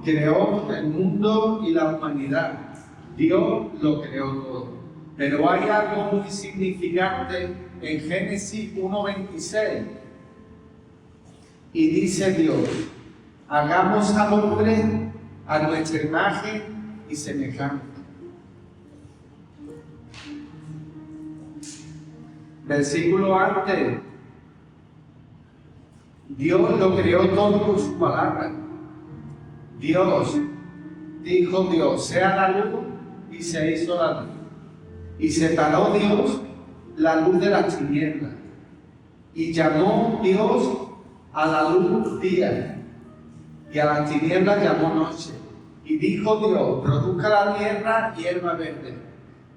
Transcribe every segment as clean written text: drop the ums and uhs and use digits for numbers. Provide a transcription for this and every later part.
creó el mundo y la humanidad. Dios lo creó todo. Pero hay algo muy significante en Génesis 1:26. Y dice Dios: hagamos al hombre a nuestra imagen y semejanza. Versículo antes, Dios lo creó todo con su palabra. Dios dijo, sea la luz, y se hizo la luz. Y separó Dios la luz de las tinieblas. Y llamó Dios a la luz día, y a las tinieblas llamó noche. Y dijo Dios: produzca la tierra hierba verde.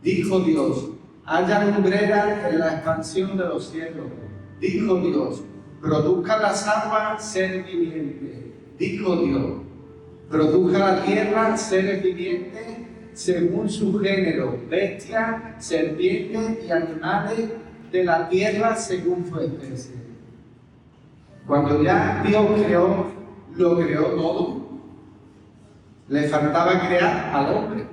Dijo Dios: haya lumbrera en la expansión de los cielos. Dijo Dios: produzca las aguas seres vivientes. Dijo Dios: produzca la tierra seres vivientes según su género, bestias, serpientes y animales de la tierra según su especie. Cuando ya Dios creó, lo creó todo. Le faltaba crear al hombre.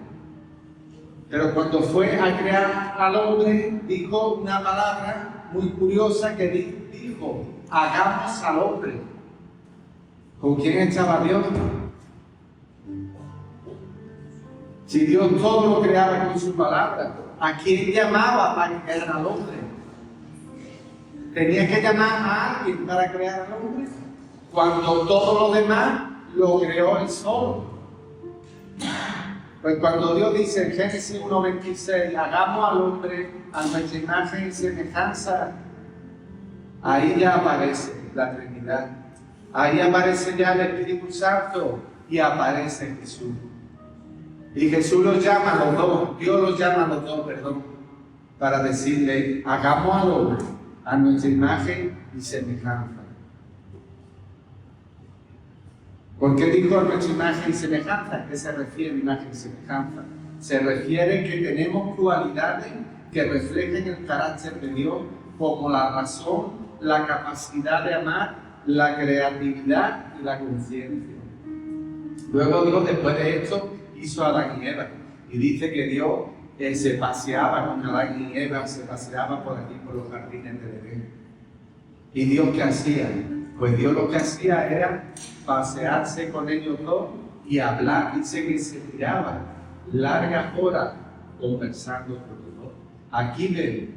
Pero cuando fue a crear al hombre, dijo una palabra muy curiosa que dijo: hagamos al hombre. ¿Con quién estaba Dios? Si Dios todo lo creaba con su palabra, ¿a quién llamaba para crear al hombre? ¿Tenía que llamar a alguien para crear al hombre? Cuando todo lo demás lo creó él solo. Pues cuando Dios dice en Génesis 1:26, hagamos al hombre a nuestra imagen y semejanza, ahí ya aparece la Trinidad. Ahí aparece ya el Espíritu Santo y aparece Jesús. Y Jesús los llama a los dos, Dios los llama a los dos, para decirle: hagamos al hombre a nuestra imagen y semejanza. ¿Por qué dijo a nuestra imagen y semejanza? ¿A qué se refiere imagen y semejanza? Se refiere que tenemos cualidades que reflejen el carácter de Dios, como la razón, la capacidad de amar, la creatividad y la conciencia. Luego Dios, después de esto, hizo a Adán y Eva, y dice que Dios se paseaba con Adán y Eva, se paseaba por aquí, por los jardines de Edén. ¿Y Dios qué hacía? Pues Dios lo que hacía era pasearse con ellos dos y hablar. Dice que se tiraba largas horas conversando con los dos. Aquí ven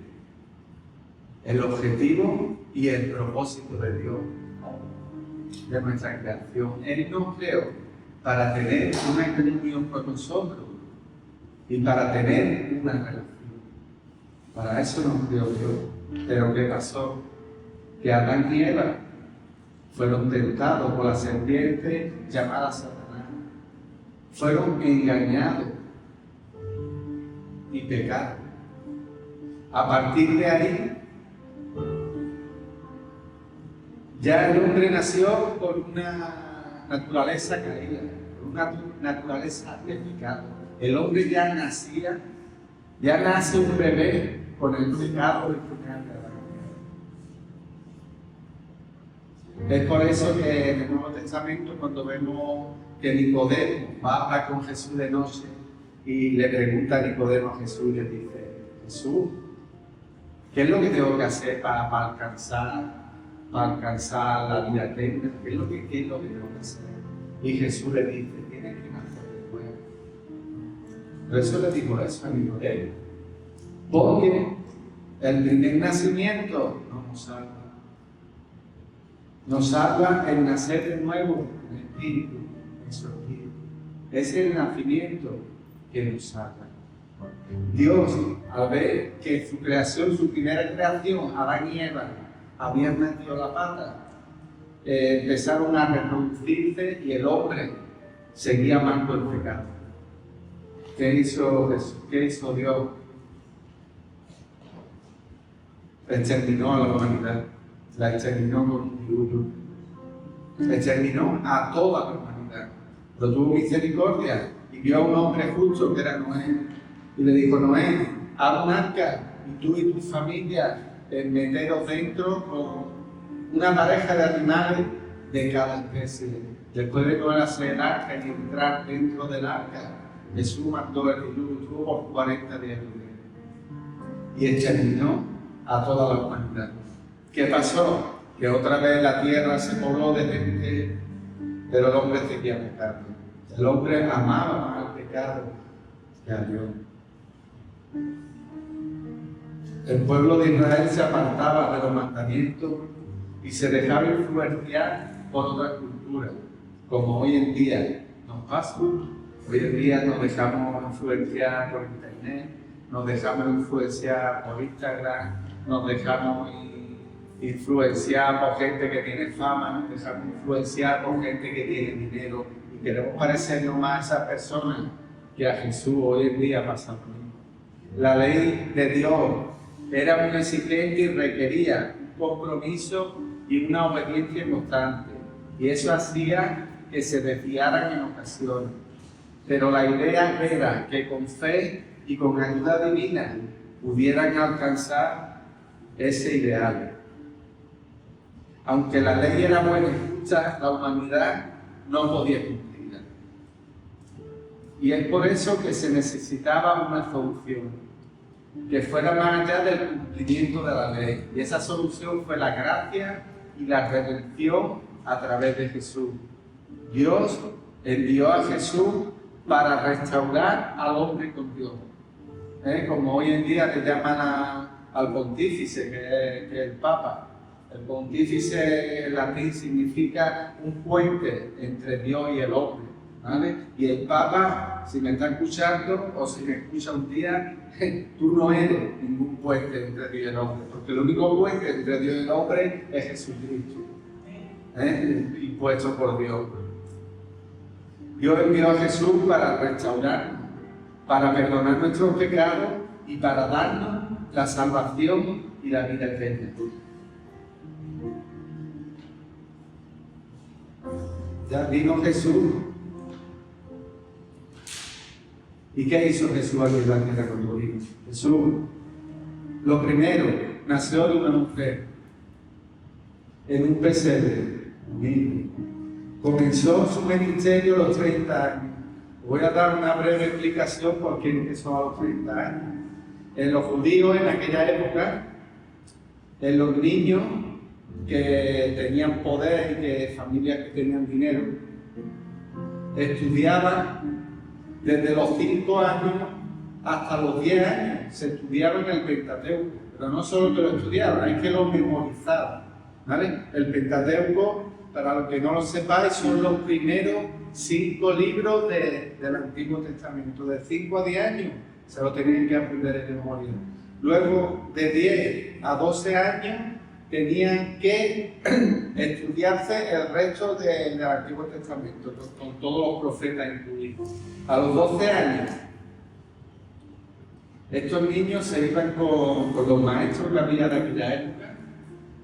el objetivo y el propósito de Dios, de nuestra creación. Él nos creó para tener una comunión con nosotros y para tener una relación. Para eso nos creó Dios. Pero ¿qué pasó? Que Adán y Eva fueron tentados por la serpiente llamada Satanás. Fueron engañados y pecaron. A partir de ahí, ya el hombre nació con una naturaleza caída, una naturaleza de pecado. El hombre ya nace un bebé con el pecado del pecado. Es por eso que en el Nuevo Testamento, cuando vemos que Nicodemo va a hablar con Jesús de noche y le pregunta a Nicodemo a Jesús, y le dice: Jesús, ¿qué es lo que tengo que hacer para alcanzar la vida eterna? ¿Qué es lo que tengo que hacer? Y Jesús le dice: tienes que nacer de nuevo. Por eso le dijo eso a Nicodemo, porque el primer nacimiento no nos salva. Nos salva el nacer de nuevo en el Espíritu, en su Espíritu. Es el nacimiento que nos salva. Dios, al ver que su creación, su primera creación, Adán y Eva, habían metido la pata, empezaron a reproducirse y el hombre seguía amando el pecado. ¿Qué hizo Jesús? ¿Qué hizo Dios? Exterminó a la humanidad. La exterminó con un diluvio. Exterminó a toda la humanidad. Pero tuvo misericordia y vio a un hombre justo que era Noé. Y le dijo: Noé, haz un arca y tú y tu familia meteros dentro con una pareja de animales de cada especie. Después de Noé hacer el arca y entrar dentro del arca, Jesús mandó el diluvio por 40 días y exterminó a toda la humanidad. ¿Qué pasó? Que otra vez la tierra se pobló de gente, pero el hombre seguía pecando. El hombre amaba más el pecado que a Dios. El pueblo de Israel se apartaba de los mandamientos y se dejaba influenciar por otras culturas, como hoy en día nos pasa. Hoy en día nos dejamos influenciar por internet, nos dejamos influenciar por Instagram, nos dejamos influenciar por gente que tiene fama, nos dejamos influenciar por gente que tiene dinero y queremos parecernos más a esas personas que a Jesús. Hoy en día pasa lo mismo. La ley de Dios era muy exigente y requería un compromiso y una obediencia constante, y eso hacía que se desviaran en ocasiones. Pero la idea era que con fe y con ayuda divina pudieran alcanzar ese ideal. Aunque la ley era buena y justa, la humanidad no podía cumplirla. Y es por eso que se necesitaba una solución que fuera más allá del cumplimiento de la ley. Y esa solución fue la gracia y la redención a través de Jesús. Dios envió a Jesús para restaurar al hombre con Dios. Como hoy en día le llaman al pontífice, que es el Papa. El pontífice en latín significa un puente entre Dios y el hombre, ¿vale? Y el Papa, si me está escuchando o si me escucha un día, tú no eres ningún puente entre Dios y el hombre, porque el único puente entre Dios y el hombre es Jesucristo, impuesto por Dios. Dios envió a Jesús para restaurarnos, para perdonar nuestros pecados y para darnos la salvación y la vida eterna. Ya vino Jesús. ¿Y qué hizo Jesús aquí en la tierra cuando vino? Jesús, lo primero, nació de una mujer en un pesebre humilde. Comenzó su ministerio a los 30 años. Voy a dar una breve explicación por qué empezó a los 30 años. En los judíos en aquella época, en los niños que tenían poder y que familias que tenían dinero, estudiaban desde los 5 años hasta los 10 años. Se estudiaron el Pentateuco, pero no solo que lo estudiaban, es que lo memorizaban, ¿vale? El Pentateuco, para los que no lo sepáis, son los primeros 5 libros del Antiguo Testamento. De 5 a 10 años se lo tenían que aprender de memoria. Luego, de 10 a 12 años, tenían que estudiarse el resto del Antiguo Testamento, con todos los profetas incluidos. A los 12 años, estos niños se iban con los maestros que había de aquella época,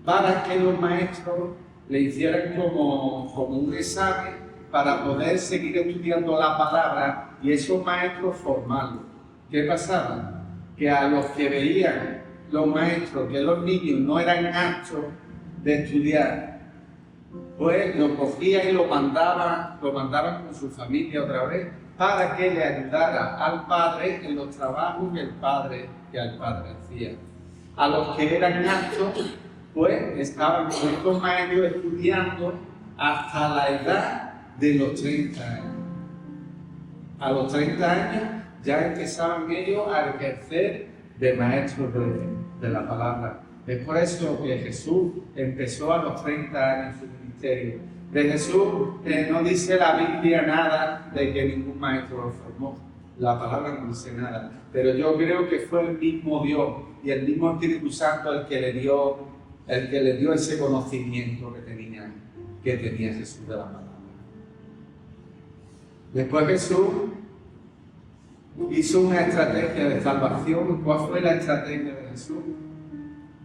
para que los maestros le hicieran como un examen para poder seguir estudiando la palabra y esos maestros formarlos. ¿Qué pasaba? Que a los que veían los maestros que los niños no eran aptos de estudiar, pues los cogían y lo mandaban con su familia otra vez para que le ayudara al padre en los trabajos que el padre hacía. A los que eran aptos, pues estaban con estos maestros estudiando hasta la edad de los 30 años. A los 30 años ya empezaban ellos a ejercer de maestros de la palabra. Es por eso que Jesús empezó a los 30 años su ministerio. De Jesús no dice la Biblia nada de que ningún maestro lo formó. La palabra no dice nada. Pero yo creo que fue el mismo Dios y el mismo Espíritu Santo el que le dio ese conocimiento que tenía Jesús de la palabra. Después Jesús hizo una estrategia de salvación. ¿Cuál fue la estrategia de Jesús?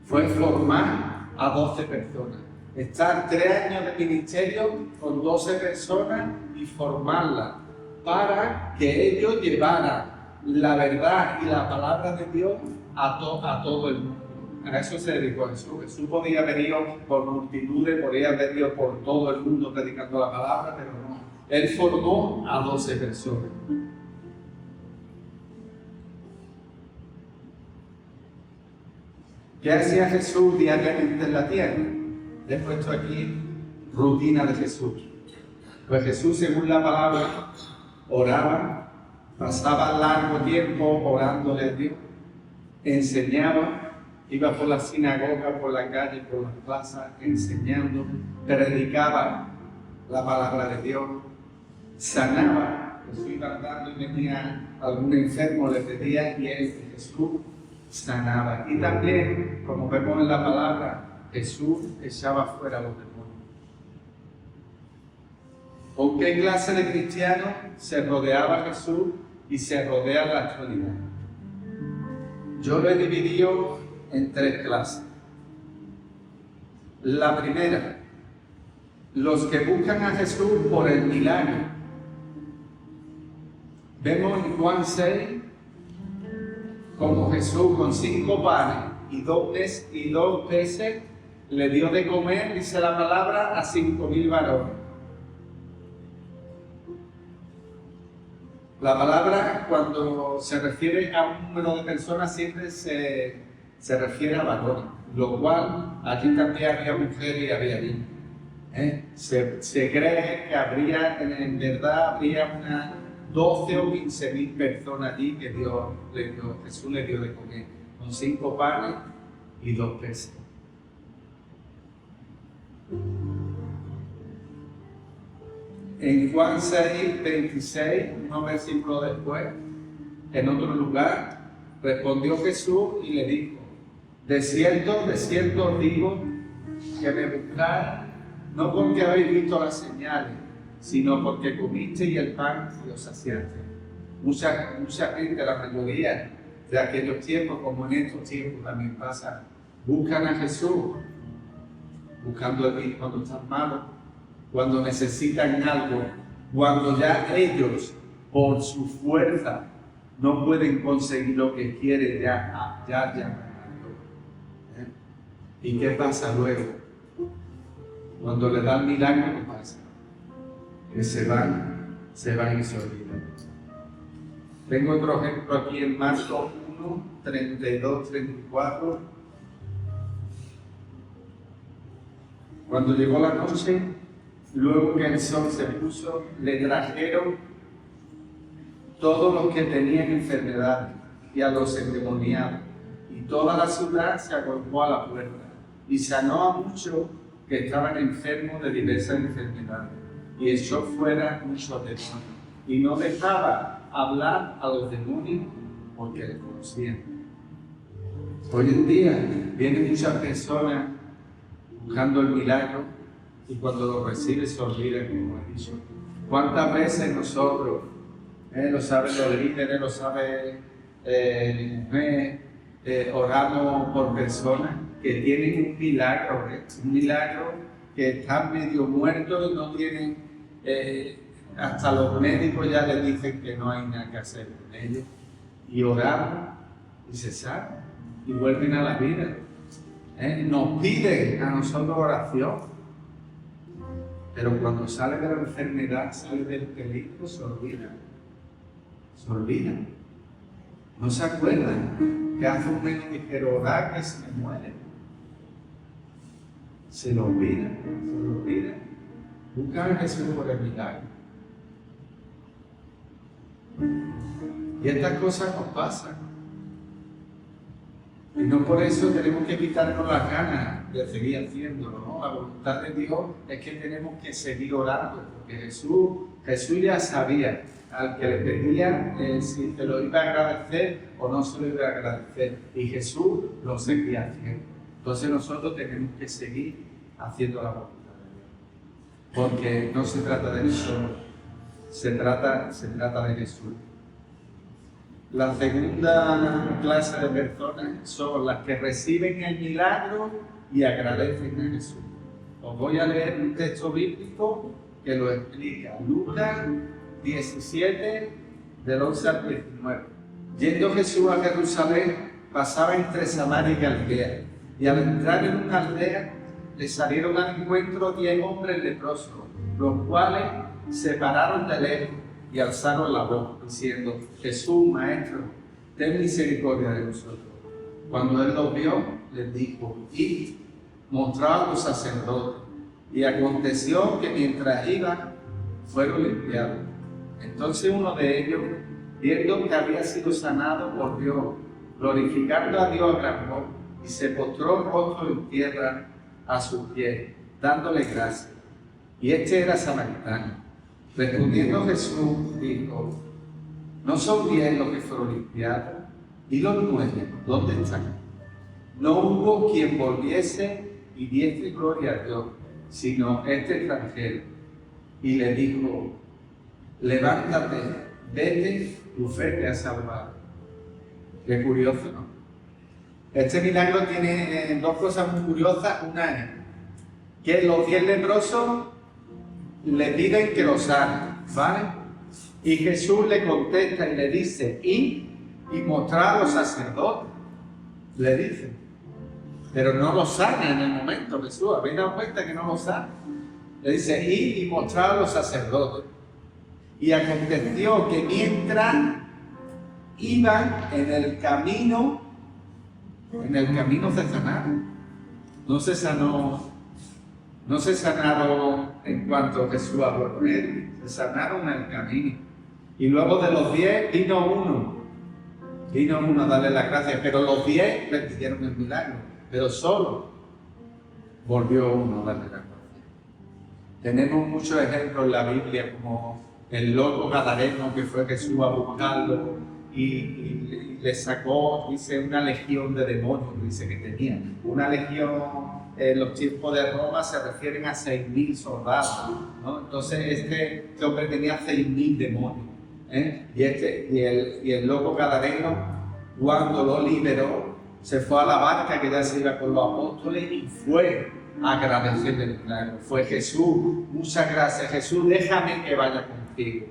Fue formar a 12 personas. Estar 3 años de ministerio con 12 personas y formarlas para que ellos llevaran la verdad y la palabra de Dios a todo el mundo. A eso se dedicó Jesús. Jesús podía haber ido por multitudes, podía haber ido por todo el mundo predicando la palabra, pero no. Él formó a 12 personas. ¿Qué hacía Jesús diariamente en la tierra? He puesto aquí rutina de Jesús. Pues Jesús, según la palabra, oraba, pasaba largo tiempo orándole a Dios, enseñaba, iba por la sinagoga, por la calle, por las plazas, enseñando, predicaba la palabra de Dios, sanaba. Jesús iba andando y venía algún enfermo, le pedía y él, Jesús, sanaba. Y también, como vemos en la palabra, Jesús echaba fuera a los demonios. ¿Con qué clase de cristianos se rodeaba Jesús y se rodea en la actualidad? Yo lo he dividido en 3 clases. La primera, los que buscan a Jesús por el milagro. Vemos en Juan 6 como Jesús con 5 panes y 2 peces le dio de comer, dice la palabra, a 5.000 varones. La palabra, cuando se refiere a un número de personas, siempre se refiere a varones, lo cual aquí también había mujeres y había niños. Se cree que en verdad habría unas 12 o 15.000 personas allí que Jesús le dio de comer, con 5 panes y 2 peces. En Juan 6, 26, unos versículos después, en otro lugar, respondió Jesús y le dijo: de cierto os digo que me buscáis, no porque habéis visto las señales, sino porque comisteis el pan y os saciasteis. Mucha gente, la mayoría de aquellos tiempos, como en estos tiempos también pasa, buscan a Jesús, buscando el bien cuando están malos, cuando necesitan algo, cuando ya ellos, por su fuerza, no pueden conseguir lo que quieren, ya llaman a Dios. ¿Y qué pasa luego? Cuando le dan milagro, ¿qué pasa? Que se van y se olvidan. Tengo otro ejemplo aquí en Marcos 1, 32, 34. Cuando llegó la noche, luego que el sol se puso, le trajeron todos los que tenían enfermedad y a los endemoniados. Y toda la ciudad se agolpó a la puerta y sanó a muchos que estaban enfermos de diversas enfermedades y echó fuera muchos demonios. Y no dejaba hablar a los demonios porque les conocían. Hoy en día vienen muchas personas buscando el milagro y cuando lo reciben se olvidan, como he dicho. ¿Cuántas veces nosotros, lo saben los líderes, lo sabe mi mujer, oramos por personas que tienen un milagro que están medio muertos y no tienen, hasta los médicos ya les dicen que no hay nada que hacer con ellos, y oramos y se sanan y vuelven a la vida. Nos piden a nosotros oración, pero cuando sale de la enfermedad, sale del peligro, se olvidan. No se acuerdan que hace un mes dijeron orar que se me muere. Se lo olvidan. Buscan a Jesús por el milagro. Y estas cosas nos pasan. Y no por eso tenemos que quitarnos las ganas de seguir haciéndolo, ¿no? La voluntad de Dios es que tenemos que seguir orando, porque Jesús ya sabía al que le pedía si se lo iba a agradecer o no se lo iba a agradecer, y Jesús lo seguía haciendo. Entonces nosotros tenemos que seguir haciendo la voluntad de Dios, porque no se trata de nosotros, se trata de Jesús. La segunda clase de personas son las que reciben el milagro y agradecen a Jesús. Os voy a leer un texto bíblico que lo explica. Lucas 17, del 11 al 19. Yendo Jesús a Jerusalén, pasaba entre Samaria y Galilea. Y al entrar en una aldea, le salieron al encuentro 10 hombres leprosos, los cuales se pararon de lejos y alzaron la voz, diciendo: Jesús, Maestro, ten misericordia de nosotros. Cuando él los vio, les dijo: id, mostraos a los sacerdotes. Y aconteció que mientras iban, fueron limpiados. Entonces uno de ellos, viendo que había sido sanado, volvió, glorificando a Dios a gran voz, y se postró rostro en tierra a sus pies, dándole gracias. Y este era samaritano. Respondiendo Jesús, dijo: ¿no son 10 los que fueron limpiados? ¿Y los 9, dónde están? No hubo quien volviese y diese gloria a Dios, sino este extranjero. Y le dijo: levántate, vete, tu fe te ha salvado. Qué curioso, ¿no? Este milagro tiene 2 cosas muy curiosas. Una es que los 10 leprosos le piden que lo sanen, ¿vale? Y Jesús le contesta y le dice: id y mostrad a los sacerdotes, le dice. Pero no lo sana en el momento, Jesús. ¿Habéis dado cuenta que no lo sana? Le dice: id y mostrad a los sacerdotes. Y aconteció que mientras iban en el camino se sanaron. No se sanaron en cuanto Jesús habló con él, se sanaron en el camino. Y luego de los 10 vino uno a darle las gracias, pero los 10 le pidieron el milagro, pero solo volvió uno a darle las gracias. Tenemos muchos ejemplos en la Biblia, como el loco gadareno que fue Jesús a buscarlo y le sacó, dice, una legión de demonios, dice que tenía. Una legión en los tiempos de Roma se refieren a 6.000 soldados, ¿no? Entonces este hombre tenía 6.000 demonios, ¿eh? Y el loco gadareno, cuando lo liberó, se fue a la barca que ya se iba con los apóstoles y fue a agradecerle el milagro. Fue: Jesús, muchas gracias, Jesús, déjame que vaya contigo.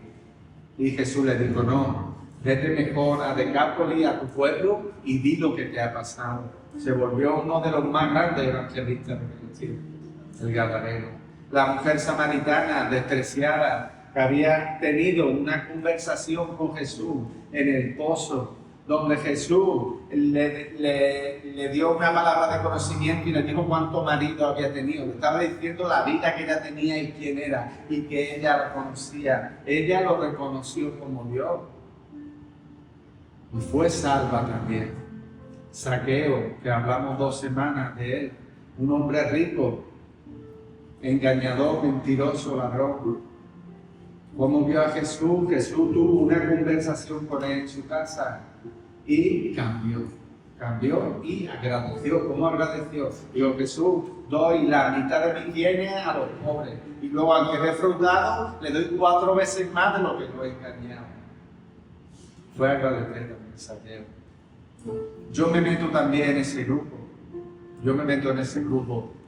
Y Jesús le dijo: no, vete mejor a Decápolis, a tu pueblo, y di lo que te ha pasado. Se volvió uno de los más grandes evangelistas de Chile, el gadareno. La mujer samaritana despreciada, que había tenido una conversación con Jesús en el pozo, donde Jesús le dio una palabra de conocimiento y le dijo cuánto marido había tenido. Le estaba diciendo la vida que ella tenía y quién era, y que ella lo conocía. Ella lo reconoció como Dios y fue salva también. Saqueo, que hablamos 2 semanas de él, un hombre rico, engañador, mentiroso, ladrón. Como vio a Jesús, Jesús tuvo una conversación con él en su casa y cambió y agradeció. ¿Cómo agradeció? Dijo: Jesús, doy la mitad de mis bienes a los pobres, y luego al que he defraudado le doy 4 veces más de lo que lo he engañado. Fue a agradecer también Saqueo. Yo me meto también en ese grupo.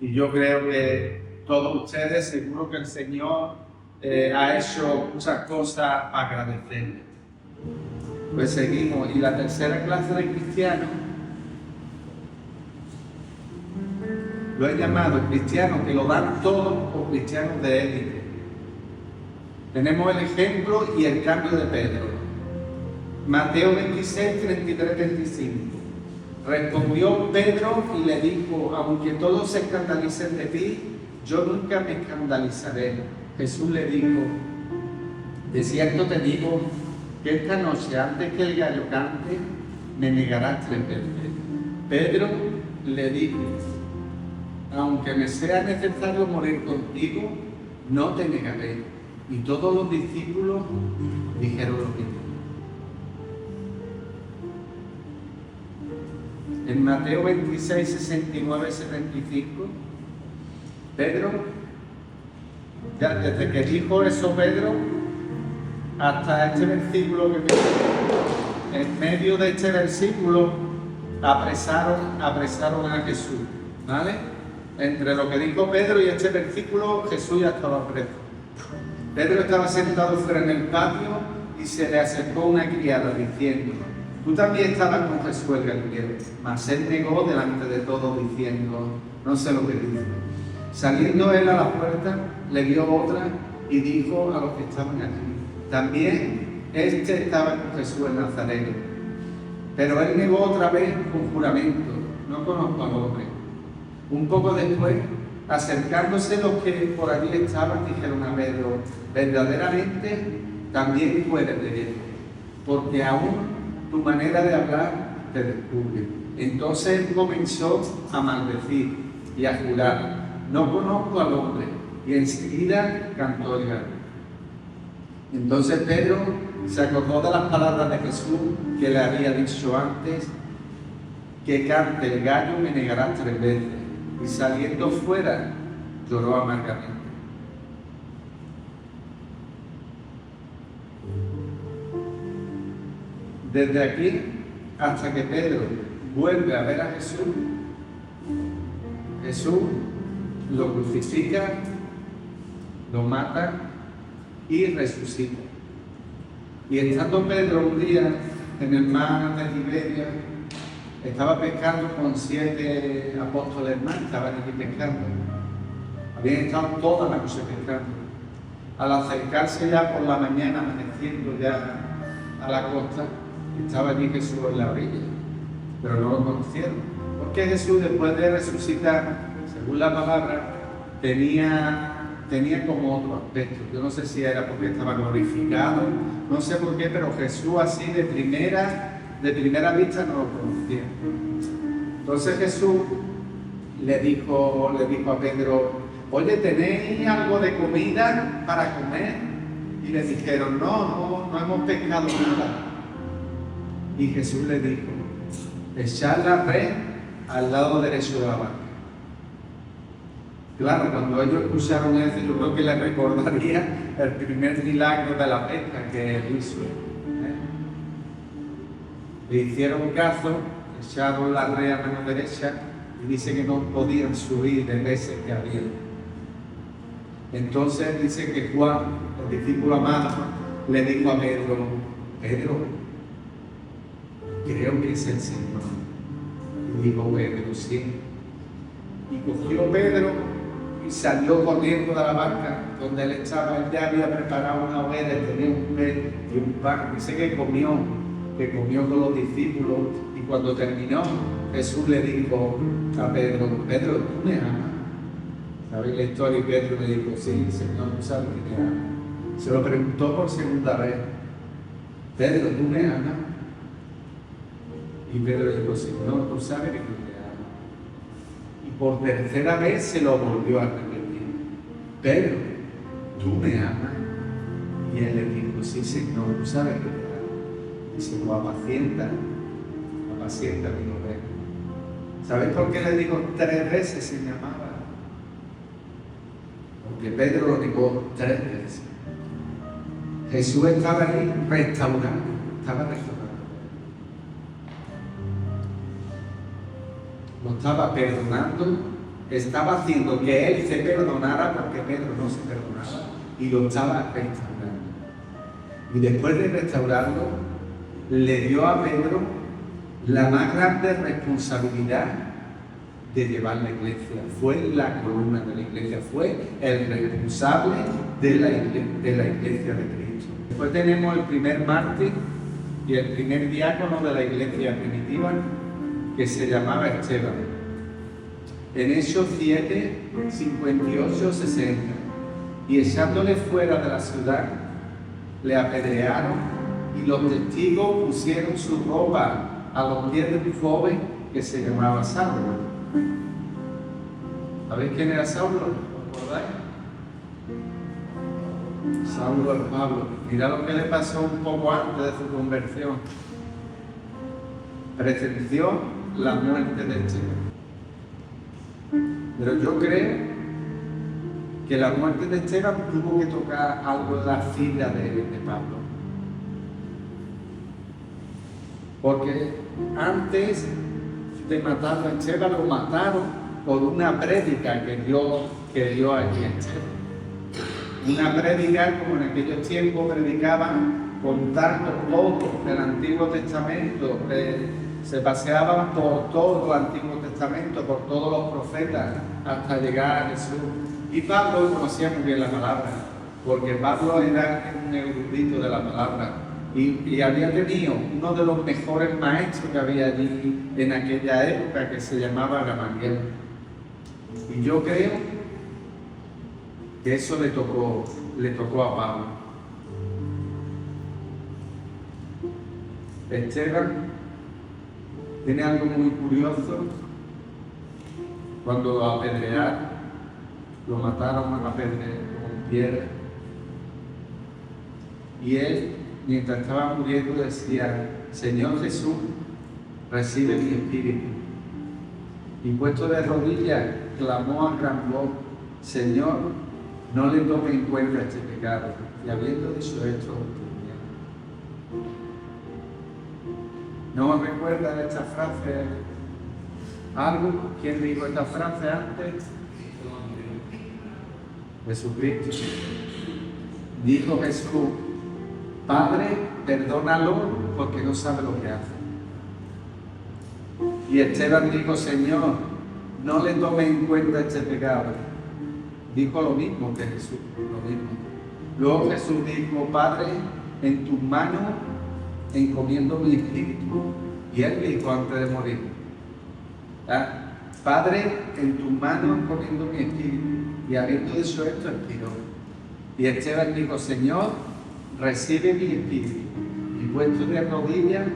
Y yo creo que todos ustedes, seguro que el Señor ha hecho muchas cosas para agradecerle. Pues seguimos. Y la tercera clase de cristianos lo he llamado cristianos que lo dan todo o cristianos de élite. Tenemos el ejemplo y el cambio de Pedro. Mateo 26, 33, 35. Respondió Pedro y le dijo: aunque todos se escandalicen de ti, yo nunca me escandalizaré. Jesús le dijo: de cierto te digo que esta noche, antes que el gallo cante, me negarás 3 veces. Pedro le dijo: aunque me sea necesario morir contigo, no te negaré. Y todos los discípulos dijeron lo mismo. En Mateo 26, 69, 75, Pedro, ya desde que dijo eso Pedro, hasta este versículo que viene, en medio de este versículo apresaron a Jesús, ¿vale? Entre lo que dijo Pedro y este versículo, Jesús ya estaba preso. Pedro estaba sentado fuera en el patio y se le acercó una criada diciendo: tú también estabas con Jesús el Galileo, mas él negó delante de todos diciendo, no sé lo que dice. Saliendo él a la puerta, le dio otra y dijo a los que estaban allí, también este estaba con Jesús el Nazareno. Pero él negó otra vez con juramento, no conozco al hombre. Un poco después, acercándose los que por allí estaban, dijeron a Pedro, verdaderamente también tú eres de él, porque aún tu manera de hablar te descubre. Entonces él comenzó a maldecir y a jurar, no conozco al hombre, y enseguida cantó el gallo. Entonces Pedro se acordó de las palabras de Jesús que le había dicho antes, que cante el gallo me negará 3 veces, y saliendo fuera lloró amargamente. Desde aquí hasta que Pedro vuelve a ver a Jesús, Jesús lo crucifica, lo mata y resucita. Y estando Pedro un día en el mar de Tiberia, estaba pescando con 7 apóstoles más, estaban aquí pescando. Habían estado toda la noche pescando. Al acercarse ya por la mañana, amaneciendo ya a la costa, estaba allí Jesús en la orilla, pero no lo conocieron. Porque Jesús, después de resucitar, según la palabra, tenía como otro aspecto. Yo no sé si era porque estaba glorificado, no sé por qué, pero Jesús así de primera vista no lo conocía. Entonces Jesús le dijo a Pedro, oye, ¿tenéis algo de comida para comer? Y le dijeron, no hemos pescado nada. Y Jesús le dijo, echad la red al lado derecho de la barca. Claro, cuando ellos escucharon eso, yo creo que les recordaría el primer milagro de la pesca que él hizo. Le hicieron caso, echaron la red a mano derecha y dice que no podían subir de peces que había. Entonces dice que Juan, el discípulo amado, le dijo a Pedro, creo que es el Señor. Y dijo Pedro, sí. Y cogió Pedro y salió corriendo de la barca donde él estaba. Él ya había preparado una hoguera, tenía un pez y un pan. Dice que comió con los discípulos, y cuando terminó, Jesús le dijo a Pedro, ¿tú me amas? ¿Sabéis la historia? Y Pedro le dijo, sí, Señor, tú sabes que te amo. Se lo preguntó por segunda vez, Pedro, ¿tú me amas? Y Pedro le dijo, Señor, tú sabes que te amo. Y por tercera vez se lo volvió a repetir, Pedro, ¿tú me amas? Y él le dijo, sí, Señor, tú sabes que te amo. Y se lo apacienta mi oveja. ¿Sabéis por qué le dijo 3 veces si me amaba? Porque Pedro lo negó 3 veces. Jesús estaba ahí restaurando. Lo estaba perdonando, estaba haciendo que él se perdonara porque Pedro no se perdonaba, y lo estaba restaurando. Y después de restaurarlo, le dio a Pedro la más grande responsabilidad de llevar la iglesia. Fue la columna de la iglesia, fue el responsable de la iglesia de Cristo. Después tenemos el primer mártir y el primer diácono de la iglesia primitiva, que se llamaba Esteban. En Hechos 7, 58, 60. Y echándole fuera de la ciudad, le apedrearon, y los testigos pusieron su ropa a los pies de un joven que se llamaba Saulo. ¿Sabéis quién era Saulo? ¿Os acordáis? Saulo el Pablo. Mirad lo que le pasó un poco antes de su conversión. Presenció la muerte de Esteban. Pero yo creo que la muerte de Esteban tuvo que tocar algo en la fibra de Pablo. Porque antes de matar a Esteban, lo mataron por una prédica que dio allí a Esteban. Una prédica como en aquellos tiempos predicaban contando todo el Antiguo Testamento, se paseaban por todo el Antiguo Testamento, por todos los profetas, hasta llegar a Jesús. Y Pablo conocía muy bien la palabra, porque Pablo era un erudito de la palabra y había tenido uno de los mejores maestros que había allí en aquella época, que se llamaba Gamaliel. Y yo creo que eso le tocó a Pablo. Esteban tiene algo muy curioso. Cuando lo apedrearon, lo mataron a con piedra. Y él, mientras estaba muriendo, decía: Señor Jesús, recibe mi espíritu. Y puesto de rodillas, clamó a gran voz: Señor, no le tome en cuenta este pecado. Y habiendo dicho esto, ¿no me recuerda esta frase algo? ¿Quién dijo esta frase antes? Jesucristo. Dijo Jesús: Padre, perdónalo porque no sabe lo que hace. Y Esteban dijo: Señor, no le tome en cuenta este pecado. Dijo lo mismo que Jesús, lo mismo. Luego Jesús dijo: Padre, en tus manos encomiendo mi espíritu. Y él dijo antes de morir: Padre, en tus manos encomiendo mi espíritu. Y habiendo dicho esto, expiró. Y Esteban dijo: Señor, recibe mi espíritu. Y puesto de rodillas,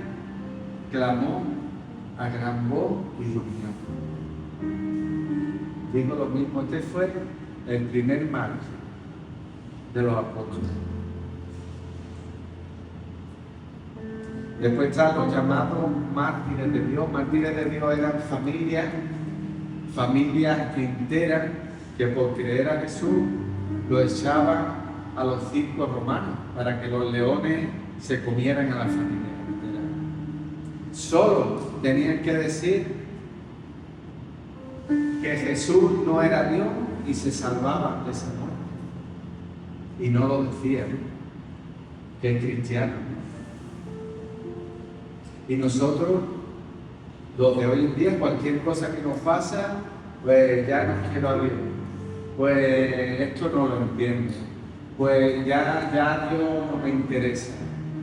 clamó a gran voz y durmió. Dijo lo mismo. Este fue el primer mártir de los apóstoles. Después están los llamados mártires de Dios. Mártires de Dios eran familias enteras que por creer a Jesús lo echaban a los circos romanos para que los leones se comieran a la familia entera. Solo tenían que decir que Jesús no era Dios y se salvaban de esa muerte. Y no lo decían, que es cristiano. Y nosotros, los de hoy en día, cualquier cosa que nos pasa, pues ya no quiero a Dios, pues esto no lo entiendo, pues ya Dios no me interesa.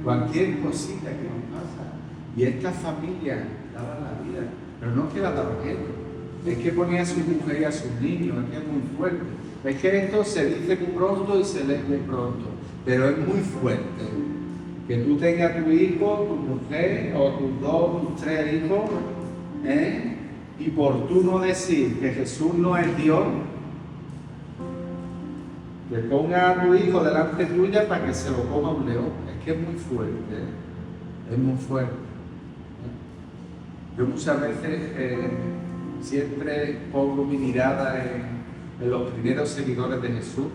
Cualquier cosita que nos pasa. Y esta familia daba la vida, pero no es que la daba él, es que ponía a su mujer y a sus niños, es que es muy fuerte. Es que esto se dice muy pronto y se lee muy pronto, pero es muy fuerte. Que tú tengas tu hijo, tu mujer, o tus 2, tus 3 hijos, y por tú no decir que Jesús no es Dios, le ponga a tu hijo delante tuya para que se lo coma un león. Es que es muy fuerte, es muy fuerte. Yo muchas veces siempre pongo mi mirada en los primeros seguidores de Jesús,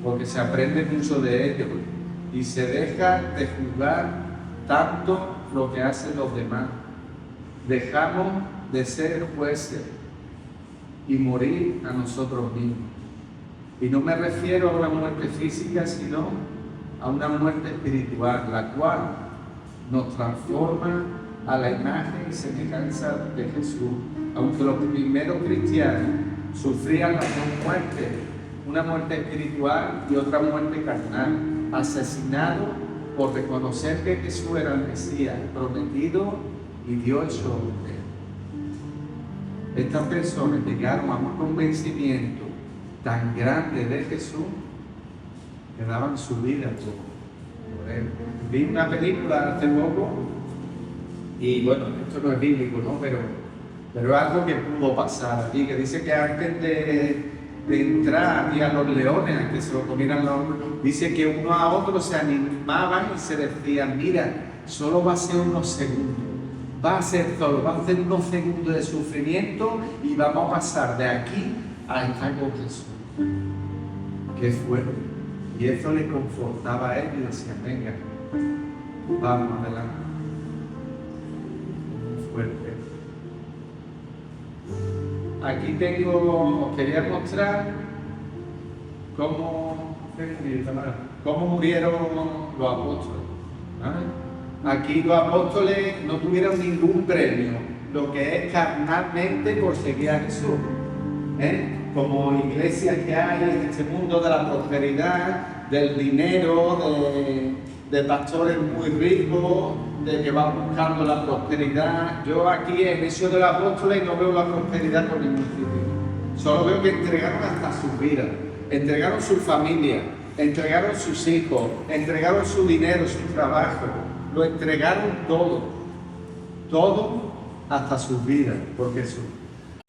porque se aprende mucho de ellos. Y se deja de juzgar tanto lo que hacen los demás. Dejamos de ser jueces y morir a nosotros mismos. Y no me refiero a una muerte física, sino a una muerte espiritual, la cual nos transforma a la imagen y semejanza de Jesús. Aunque los primeros cristianos sufrían las 2 muertes, una muerte espiritual y otra muerte carnal, asesinado por reconocer que Jesús era el Mesías prometido y Dios hecho hombre. Estas personas llegaron a un convencimiento tan grande de Jesús que daban su vida por él. Vi una película hace poco y bueno, esto no es bíblico, ¿no? Pero es algo que pudo pasar allí, que dice que antes de entrar había los leones, a que se lo comieran dice que uno a otro se animaban y se decían: mira, solo va a ser unos segundos, va a ser unos segundos de sufrimiento y vamos a pasar de aquí a estar con Jesús. Qué fuerte. Y eso le confortaba a él y decía: venga, vamos adelante. Muy fuerte. Aquí os quería mostrar cómo murieron los apóstoles. ¿Vale? Aquí los apóstoles no tuvieron ningún premio, lo que es carnalmente por seguir a Jesús. Como iglesias que hay en este mundo de la prosperidad, del dinero, de pastores muy ricos, de que van buscando la prosperidad. Yo aquí en eso de los apóstoles no veo la prosperidad por ningún sitio. Solo veo que entregaron hasta sus vidas, entregaron su familia, entregaron sus hijos, entregaron su dinero, su trabajo, lo entregaron todo, todo hasta sus vidas por Jesús.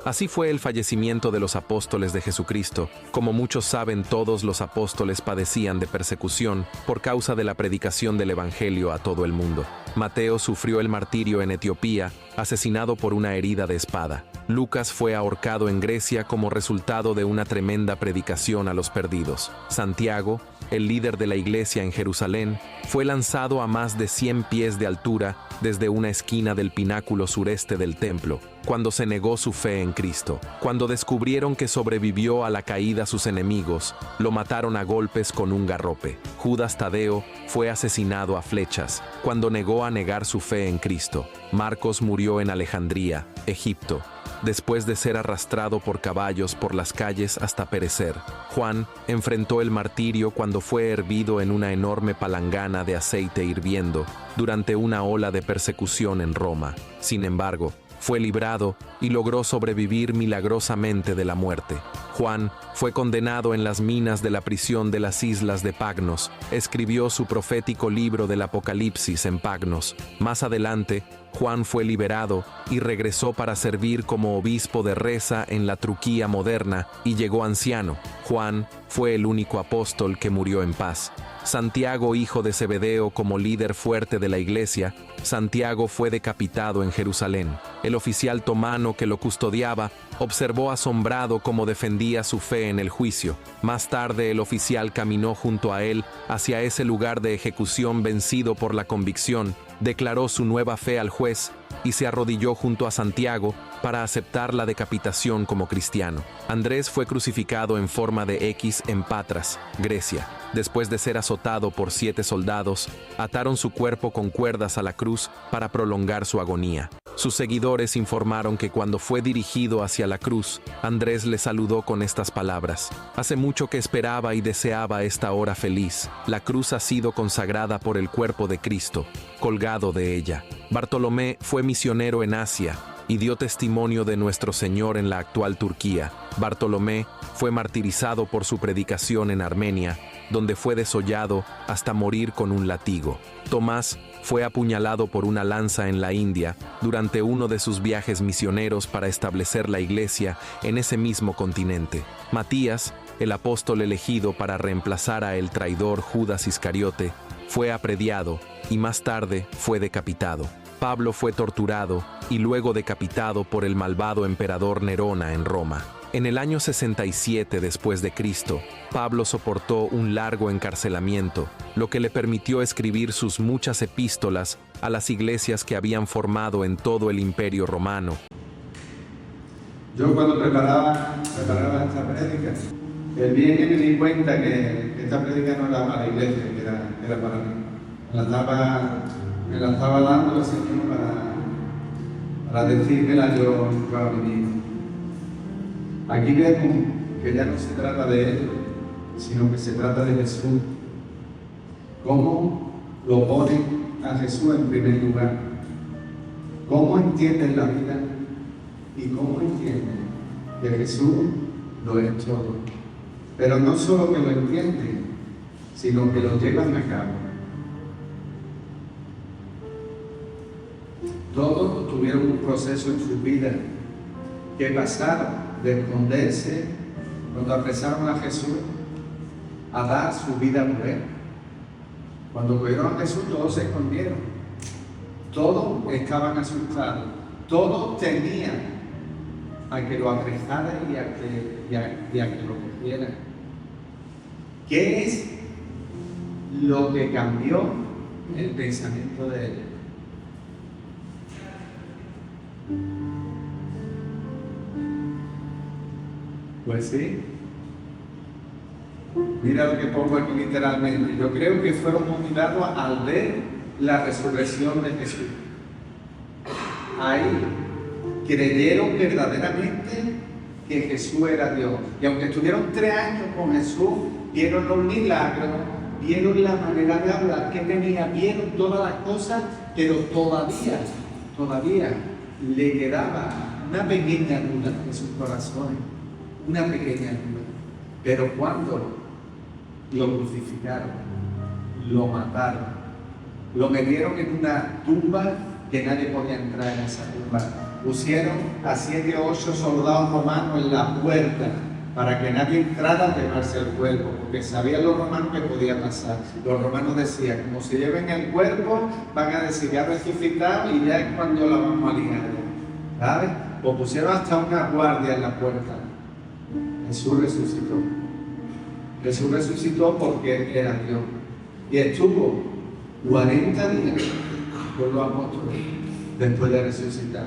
Así fue el fallecimiento de los apóstoles de Jesucristo. Como muchos saben, todos los apóstoles padecían de persecución por causa de la predicación del Evangelio a todo el mundo. Mateo sufrió el martirio en Etiopía, asesinado por una herida de espada. Lucas fue ahorcado en Grecia como resultado de una tremenda predicación a los perdidos. Santiago, el líder de la iglesia en Jerusalén, fue lanzado a más de 100 pies de altura desde una esquina del pináculo sureste del templo, cuando se negó su fe en Cristo. Cuando descubrieron que sobrevivió a la caída sus enemigos, lo mataron a golpes con un garrote. Judas Tadeo fue asesinado a flechas cuando negó a negar su fe en Cristo. Marcos murió en Alejandría, Egipto, después de ser arrastrado por caballos por las calles hasta perecer. Juan enfrentó el martirio cuando fue hervido en una enorme palangana de aceite hirviendo durante una ola de persecución en Roma. Sin embargo, fue librado y logró sobrevivir milagrosamente de la muerte. Juan fue condenado en las minas de la prisión de las islas de Pagnos. Escribió su profético libro del Apocalipsis en Pagnos. Más adelante, Juan fue liberado y regresó para servir como obispo de Resa en la Turquía moderna y llegó anciano. Juan fue el único apóstol que murió en paz. Santiago, hijo de Zebedeo, como líder fuerte de la iglesia, Santiago fue decapitado en Jerusalén. El oficial tomano que lo custodiaba observó asombrado cómo defendía su fe en el juicio. Más tarde, el oficial caminó junto a él hacia ese lugar de ejecución vencido por la convicción, declaró su nueva fe al juez y se arrodilló junto a Santiago para aceptar la decapitación como cristiano. Andrés fue crucificado en forma de X en Patras, Grecia. Después de ser azotado por 7 soldados, ataron su cuerpo con cuerdas a la cruz para prolongar su agonía. Sus seguidores informaron que cuando fue dirigido hacia la cruz, Andrés le saludó con estas palabras: «Hace mucho que esperaba y deseaba esta hora feliz. La cruz ha sido consagrada por el cuerpo de Cristo, colgado de ella». Bartolomé fue misionero en Asia y dio testimonio de nuestro Señor en la actual Turquía. Bartolomé fue martirizado por su predicación en Armenia, donde fue desollado hasta morir con un látigo. Tomás fue apuñalado por una lanza en la India durante uno de sus viajes misioneros para establecer la iglesia en ese mismo continente. Matías, el apóstol elegido para reemplazar a el traidor Judas Iscariote, fue aprediado y más tarde fue decapitado. Pablo fue torturado y luego decapitado por el malvado emperador Nerona en Roma. En el año 67 después de Cristo, Pablo soportó un largo encarcelamiento, lo que le permitió escribir sus muchas epístolas a las iglesias que habían formado en todo el Imperio Romano. Yo cuando preparaba esta prédica, el viernes me di cuenta que esta prédica no era para la iglesia, que era para mí. Me la estaba dando el Señor para decírmela yo a mí mismo. Aquí vemos que ya no se trata de Él, sino que se trata de Jesús. ¿Cómo lo ponen a Jesús en primer lugar? ¿Cómo entienden la vida? ¿Y cómo entienden que Jesús lo es todo? Pero no solo que lo entienden, sino que lo llevan a cabo. Todos tuvieron un proceso en su vida que pasaron de esconderse cuando apresaron a Jesús a dar su vida por Él. Cuando cogieron a Jesús, todos se escondieron. Todos estaban asustados. Todos temían a que lo apresaran y a que lo cogieran. ¿Qué es lo que cambió el pensamiento de ellos? Pues sí. Mira lo que pongo aquí literalmente. Yo creo que fueron motivados al ver la resurrección de Jesús. Ahí creyeron verdaderamente que Jesús era Dios. Y aunque estuvieron 3 años con Jesús, vieron los milagros, vieron la manera de hablar que tenía, vieron todas las cosas, pero todavía le quedaba una pequeña duda en sus corazones, una pequeña duda. Pero cuando lo crucificaron, lo mataron, lo metieron en una tumba que nadie podía entrar en esa tumba. Pusieron a 7 o 8 soldados romanos en la puerta para que nadie entrara a llevarse el cuerpo, porque sabían los romanos que podía pasar. Los romanos decían, como se lleven el cuerpo, van a decir, ya resucitado y ya es cuando la vamos a ligar. ¿Sabes? O pusieron hasta una guardia en la puerta. Jesús resucitó. Jesús resucitó porque Él era Dios. Y estuvo 40 días con los apóstoles después de resucitar.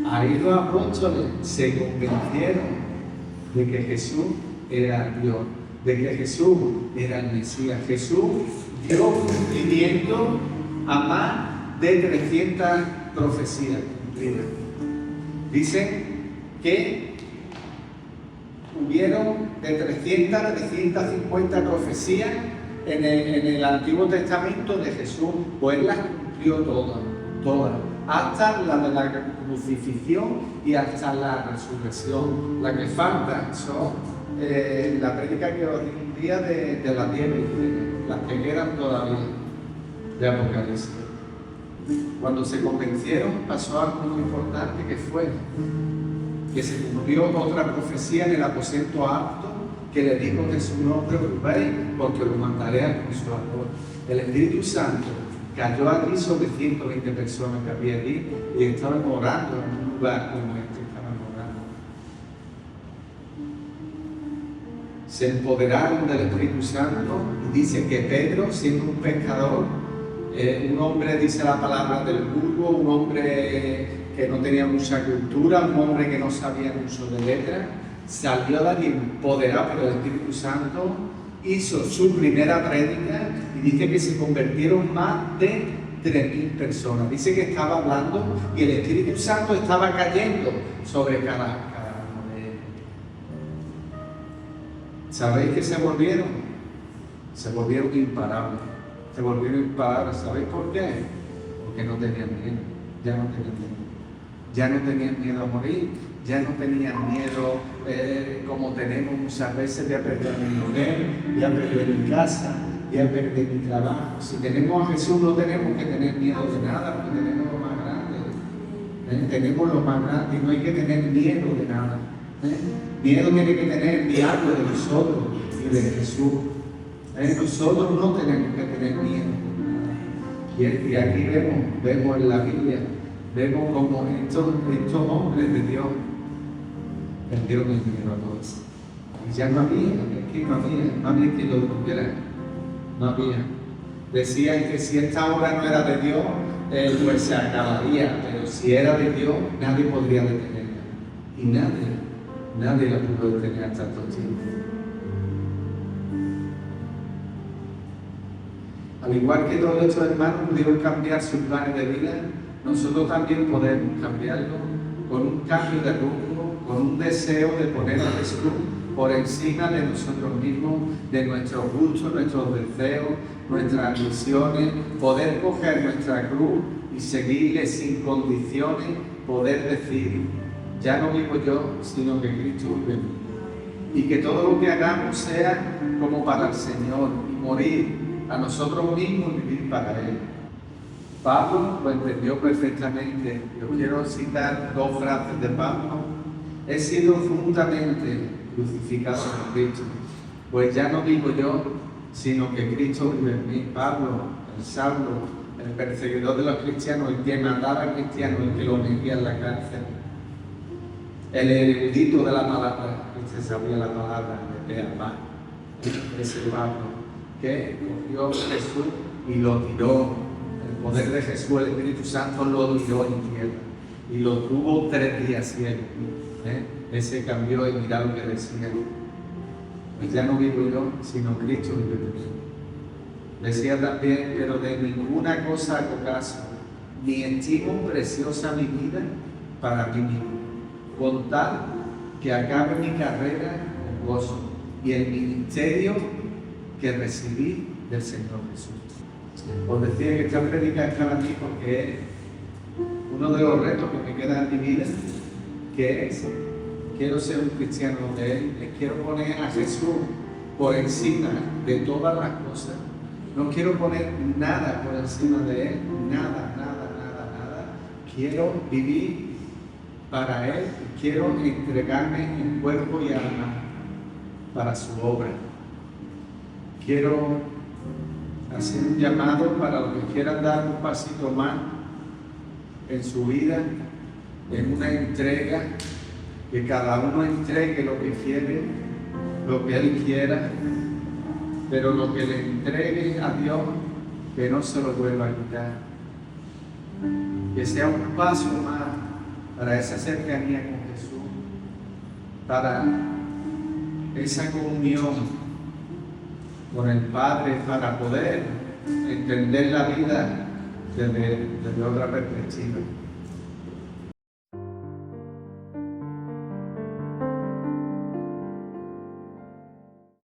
Ahí los apóstoles se convencieron de que Jesús era Dios, de que Jesús era el Mesías. Jesús dio cumplimiento a más de 300 profecías cumplidas. Dicen que hubieron de 300 a 350 profecías en el Antiguo Testamento de Jesús, pues Él las cumplió todas, hasta la de la crucifixión y hasta la resurrección. La que falta son la prédica que os di un día de las 10 virgenes, las que quedan todavía de Apocalipsis. Cuando se convencieron pasó algo muy importante, que fue que se cumplió otra profecía en el aposento alto, que le dijo Jesús: no os preocupéis, porque lo mandaré al Consolador. El Espíritu Santo cayó allí sobre 120 personas que había allí y estaban orando en un lugar como este, estaban orando. Se empoderaron del Espíritu Santo y dice que Pedro, siendo un pescador, un hombre, dice la palabra, del vulgo, un hombre que no tenía mucha cultura, un hombre que no sabía mucho de letras, salió de allí empoderado por el Espíritu Santo, hizo su primera prédica y dice que se convirtieron más de 3.000 personas. Dice que estaba hablando y el Espíritu Santo estaba cayendo sobre cada uno de ellos. ¿Sabéis que se volvieron? Se volvieron imparables. Se volvieron imparables. ¿Sabéis por qué? Porque no tenían miedo. Ya no tenían miedo. Ya no tenían miedo a morir. Ya no tenían miedo, como tenemos muchas veces, de a perder mi mujer, de a perder mi casa, de a perder mi trabajo. Si tenemos a Jesús, no tenemos que tener miedo de nada, porque tenemos lo más grande. Tenemos lo más grande y no hay que tener miedo de nada. Miedo tiene que tener el diablo de nosotros y de Jesús. Nosotros no tenemos que tener miedo de nada. Y aquí vemos en la Biblia, vemos como estos hombres de Dios perdieron el dinero a todos. Y ya no había quien lo tuviera. No había. Decían que si esta obra no era de Dios, pues se acabaría. Pero si era de Dios, nadie podría detenerla. Y nadie la pudo detener hasta tanto tiempo. Al igual que todos estos hermanos pudieron cambiar sus planes de vida, nosotros también podemos cambiarlo con un cambio de rumbo, con un deseo de poner a Jesús por encima de nosotros mismos, de nuestros gustos, nuestros deseos, nuestras ambiciones, poder coger nuestra cruz y seguirle sin condiciones, poder decir: ya no vivo yo, sino que Cristo vive en mí. Y que todo lo que hagamos sea como para el Señor, y morir a nosotros mismos y vivir para Él. Pablo lo entendió perfectamente. Yo quiero citar 2 frases de Pablo. He sido juntamente crucificado con Cristo, pues ya no vivo yo, sino que Cristo vive en mí. Pablo, el Saulo, el perseguidor de los cristianos, el que mataba a cristianos, el que lo metía en la cárcel, el erudito de la palabra, que se sabía la palabra de Peapá, ese Pablo, que cogió a Jesús y lo tiró. El poder de Jesús, el Espíritu Santo, lo tiró en tierra y lo tuvo 3 días ciego. Ese cambió y mirá lo que decía: pues ya no vivo yo, sino Cristo vive en mí. Decía también, pero de ninguna cosa hago caso, ni estimo preciosa mi vida para mí mismo, con tal que acabe mi carrera con gozo y el ministerio que recibí del Señor Jesús. Os decía que esta predica es para mí porque es uno de los retos que me queda en mi vida, que es, quiero ser un cristiano de Él, quiero poner a Jesús por encima de todas las cosas. No quiero poner nada por encima de Él, nada. Quiero vivir para Él y quiero entregarme en cuerpo y alma para su obra. Quiero hacer un llamado para los que quieran dar un pasito más en su vida, en una entrega, que cada uno entregue lo que quiere, lo que Él quiera, pero lo que le entregue a Dios, que no se lo vuelva a quitar. Que sea un paso más para esa cercanía con Jesús, para esa comunión con el Padre, para poder entender la vida desde otra perspectiva.